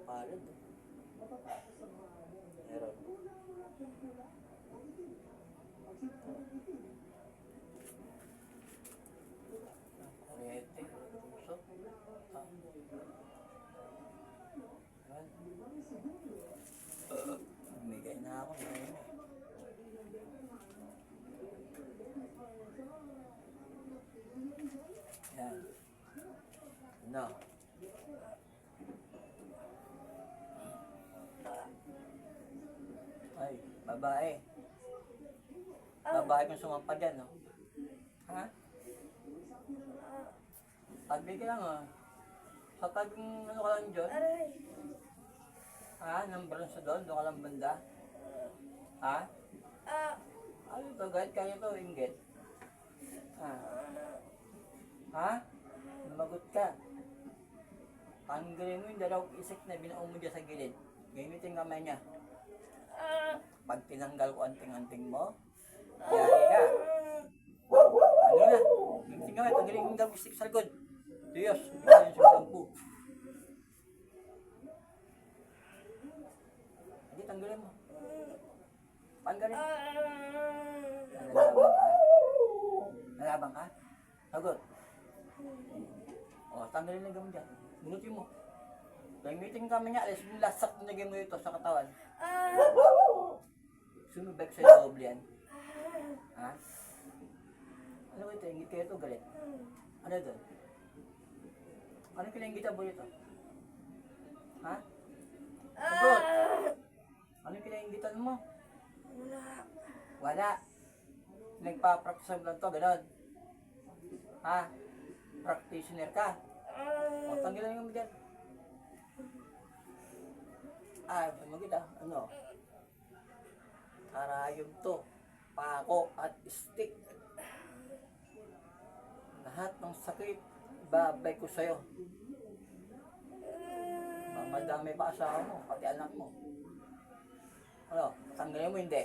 Palad. Meron. Kuryente. Puso. Bumigay na ako ngayon eh. Yan. No. Ay, babae. Babae kung sumampa dyan, no? Ha? Tagbi ka lang, ah. Sa taging, ano ka lang dyan? Ha? Nang bronze doon? Doon ka lang banda? Ha? Ano ito? Kahit kaya ito, inggit? Ha? Ha? Lumagot ka. Tanggalin mo yung dalawang isik na binaon mo dyan sa gilid. Gamitin kamay niya. Pag tinanggal ko anting-anting mo, yari ka. Ano na? Gamitin kamay, tanggalin yung dalawang isik sa likod. Diyos, hindi ka yung sumasampu. Hindi, tanggalin mo. Tanggalin. Nalabang ka? Nalabang ka? Sagot. O, tanggalin na gamit dyan. Bunutin mo. Gamitin kami niya, alis yung lasak na naging mo ito sa katawan. Sumibag sa'yo doble yan. Ha? Ano ito? Ingit kayo ito, galit. Ano doon? Ano kinaingitan mo ito? Ha? Sagot! Ano kinaingitan mo? Wala. Nagpa-practice mo lang ito, gano'n. Ha? Practitioner ka. O, tanggilan mo dyan. Maganda. Ano? Karayom to. Pako at stick. Lahat ng sakit, babay ko sa'yo. Madami pa asawa mo, pati anak mo. Ano? Tanggalin mo hindi?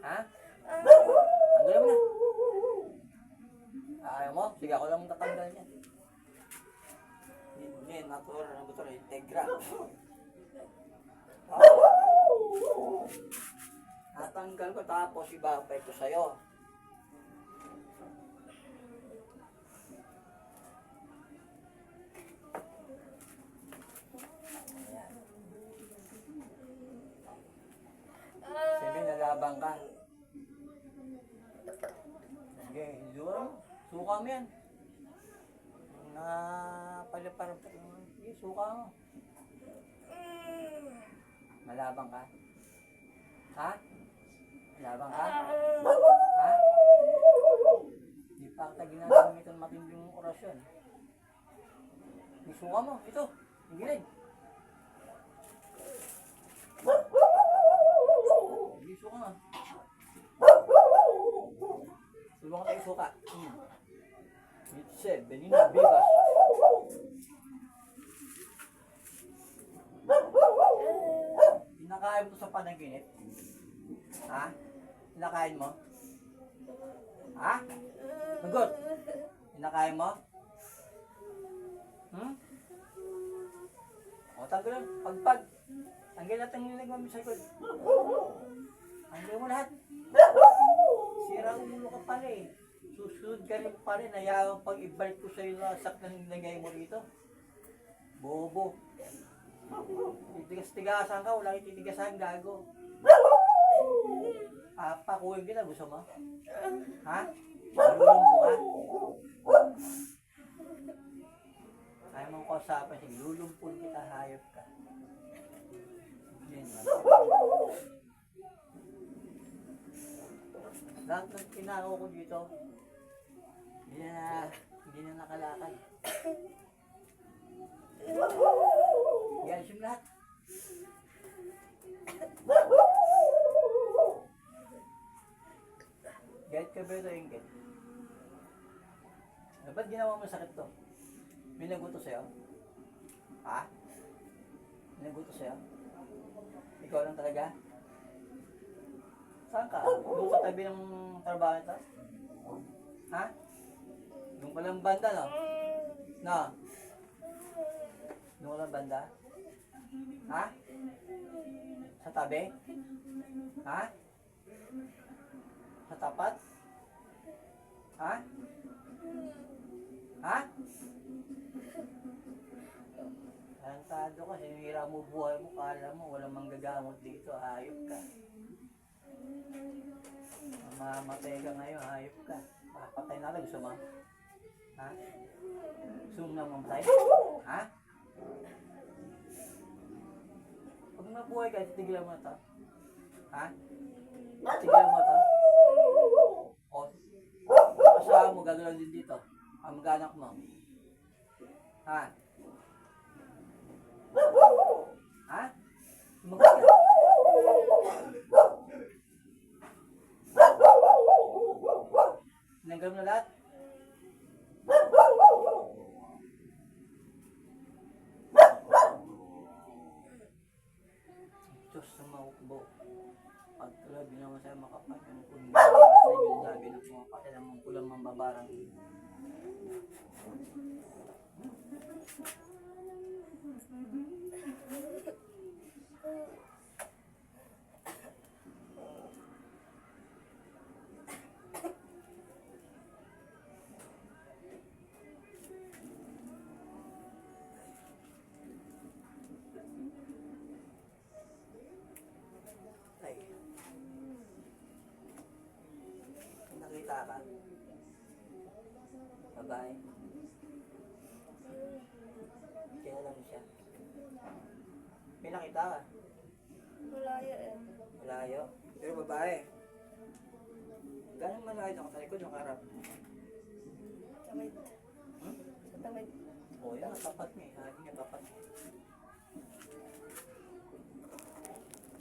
Ha? Tanggalin mo na. Ayaw mo? Sige, ako lang tatanggal niya. Hindi, natural na motor, integra. Natanggal ko tapos ibabay ko sa'yo. Ayan. Sige, nalabang ka. Sige, yun. Suka mo yan. Napaliparang pa. Sige, suka mo. Malabang ka? Ha? Malabang ka? Ha? Di pa kita ginagawa itong matinding orasyon. Isuka mo, ito. Yung gilid. Isuka nga. Tulungan tayo isuka. Mitse, Benina, Bebas. Pinakain mo sa panaginip? Ha? Pinakain mo? Ha? Nagot? Pinakain mo? O, tanggalin. Pagpag. Tanggalin natin yung nilag mo sa likod. Tanggalin mo lahat. Sira ulo ka pala eh. Susunod ka rin pa rin. Hayaan pag ibalik ko sa'yo na sak na nilagay mo rito. Bobo. Titigas-tigasan ka, wala yung titigasan, gago. Pakuhin kita, gusto mo? Ha? Lulumpo ka? Ayaw mong kausapan, sige, lulumpun kita, hayop ka. Yan, lahat ng kinako ko dito, hindi na nakalakad. Beto Inggit. Ba't ginawa mo sakit to? May naguto sa'yo? Ha? May naguto sa'yo? Ikaw lang talaga? Saan ka? Doon sa tabi ng trabaho nito? Ha? Doon ka lang banda, no? No? Doon ka lang banda? Ha? Sa tabi? Ha? Sa tapat? Ha? Ha? Tarantado ka, sinira mo buhay mo, kala mo walang manggagamot dito, hayop ka. Mamamatay ka ngayon, hayop ka. Papatay na lang, gusto mo? Ha? Gusto mo na mamatay? Ha? Pag mabuhay ka, titigilan mo na to. Ha? Titigilan mo to. O, kasama mo, gagalaw din dito. Ang mag-anak mo. Ha? Ha? Sumagot ka. Tinanggal mo na lahat? Diyos na maukbo. Pagkalabi naman sa'yo makapatay kung hindi sa inyo sabi ng mga patay ng mga kulang mambabarang. Ay. Nakita ka? Babae. Kilala mo siya? May nakita ka? Malayo eh. Malayo. Pero babae. Gano'ng malayo na sa likod ng harap? Tamid. Hmm? Sa tamid. O, yun, tapat niya.